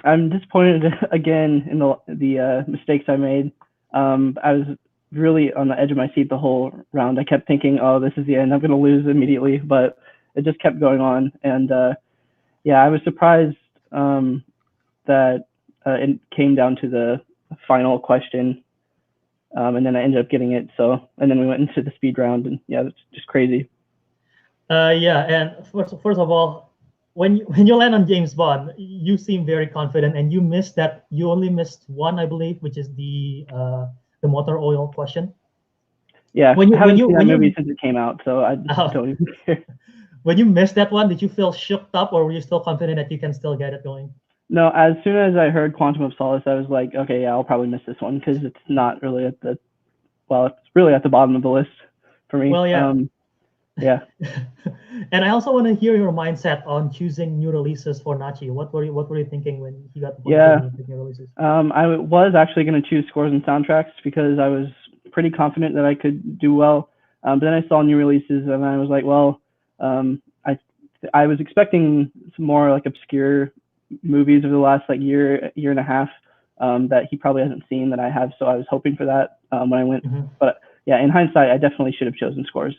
Speaker 2: I'm disappointed again in the mistakes I made. I was really on the edge of my seat the whole round. I kept thinking, oh, this is the end. I'm going to lose immediately, but it just kept going on. And yeah, I was surprised that it came down to the final question, and then I ended up getting it. So, and then we went into the speed round, and yeah, it's just crazy.
Speaker 1: Yeah, and first of all, when you land on James Bond, you seem very confident, and you missed that. You only missed one, I believe, which is the motor oil question.
Speaker 2: Yeah, I haven't seen that movie since it came out, so I don't even care.
Speaker 1: when you missed that one, did you feel shook up, or were you still confident that you can still get it going?
Speaker 2: No, as soon as I heard Quantum of Solace, I was like, okay, yeah, I'll probably miss this one because it's not really at the, well, it's really at the bottom of the list for me.
Speaker 1: Well, yeah.
Speaker 2: Yeah.
Speaker 1: And I also want to hear your mindset on choosing new releases for Nachi. What were you thinking when he got the new releases?
Speaker 2: I was actually going to choose scores and soundtracks because I was pretty confident that I could do well. But then I saw new releases and I was like, well, I was expecting some more like obscure movies over the last like year and a half that he probably hasn't seen that I have. So I was hoping for that when I went. But yeah, in hindsight, I definitely should have chosen scores.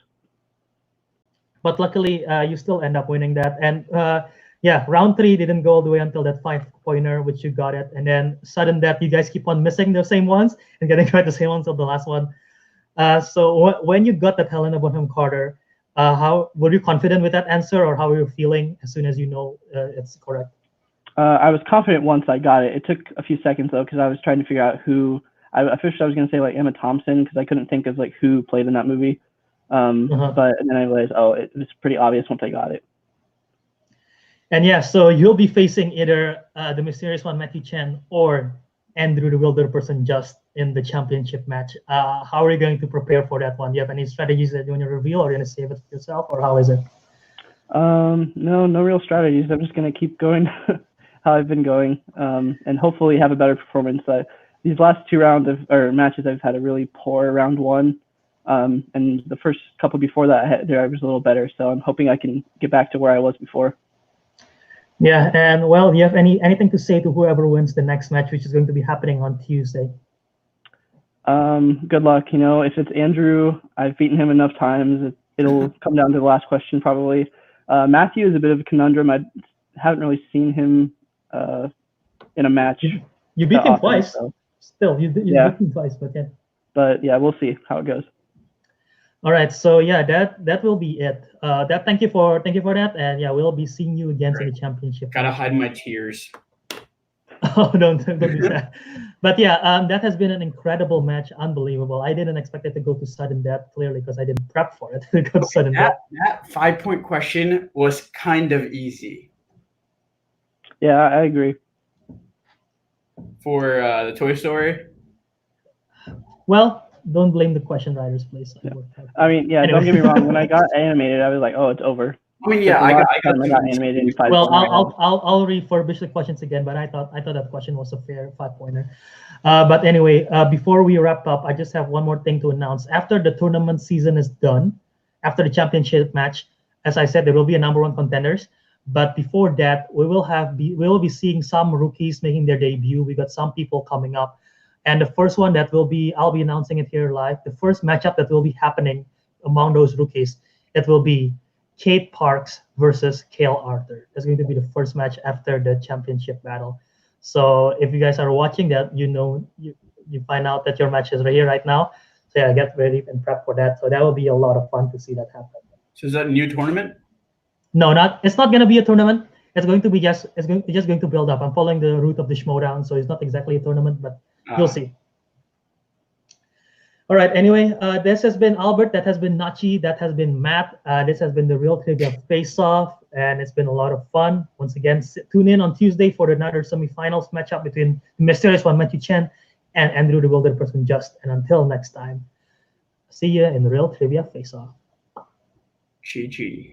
Speaker 1: But luckily, you still end up winning that. And yeah, round 3 didn't go all the way until that 5-pointer, which you got it. And then sudden death, you guys keep on missing the same ones and getting right the same ones of the last one. So when you got that Helena Bonham Carter, how were you confident with that answer, or how were you feeling as soon as you know it's correct?
Speaker 2: I was confident once I got it. It took a few seconds though, because I was trying to figure out who. At first I was going to say like Emma Thompson because I couldn't think of like who played in that movie. But then I realized, oh, it was pretty obvious once I got it.
Speaker 1: And yeah, so you'll be facing either the mysterious one, Matthew Chen, or Andrew the Wilder Person just in the championship match. How are you going to prepare for that one? Do you have any strategies that you want to reveal, or are you going to save it for yourself, or how is it?
Speaker 2: No real strategies. I'm just going to keep going how I've been going, and hopefully have a better performance. These last 2 rounds or matches, I've had a really poor round 1. And the first couple before that, I was a little better. So I'm hoping I can get back to where I was before.
Speaker 1: Yeah, and well, do you have anything to say to whoever wins the next match, which is going to be happening on Tuesday?
Speaker 2: Good luck. You know, if it's Andrew, I've beaten him enough times. It'll come down to the last question probably. Matthew is a bit of a conundrum. I haven't really seen him in a match.
Speaker 1: You beat him twice.
Speaker 2: So.
Speaker 1: Still, you beat him twice, but yeah.
Speaker 2: But yeah, we'll see how it goes.
Speaker 1: All right, so yeah, that will be it. Thank you for that, and yeah, we'll be seeing you again in the championship.
Speaker 3: Gotta hide my tears.
Speaker 1: Oh, don't do that. But yeah, that has been an incredible match, unbelievable. I didn't expect it to go to sudden death, clearly, because I didn't prep for it. It got sudden death.
Speaker 3: That 5-point question was kind of easy.
Speaker 2: Yeah, I agree.
Speaker 3: For the Toy Story.
Speaker 1: Well. Don't blame the question writers, please.
Speaker 2: Yeah. I mean, yeah, anyway. Don't get me wrong. When I got animated, I was like, "Oh, it's over."
Speaker 3: I mean, yeah, I got
Speaker 2: animated in 5.
Speaker 1: Well, I'll refurbish the questions again, but I thought that question was a fair 5-pointer. But anyway, before we wrap up, I just have one more thing to announce. After the tournament season is done, after the championship match, as I said, there will be a number 1 contenders. But before that, we will be seeing some rookies making their debut. We got some people coming up. And the first one I'll be announcing it here live. The first matchup that will be happening among those rookies, it will be Kate Parks versus Cale Arthur. That's going to be the first match after the championship battle. So if you guys are watching that, you find out that your match is right here right now. So yeah, get ready and prep for that. So that will be a lot of fun to see that happen.
Speaker 3: So is that a new tournament?
Speaker 1: No, it's not going to be a tournament. It's going to be just going to build up. I'm following the route of the Schmodown, so it's not exactly a tournament, but you'll see. All right. Anyway, this has been Albert. That has been Nachi. That has been Matt. This has been the Real Trivia Face Off, and it's been a lot of fun. Once again, tune in on Tuesday for another semifinals matchup between the mysterious one, Matthew Chen, and Andrew the Wilder Person Just. And until next time, see you in the Real Trivia Face Off.
Speaker 3: GG.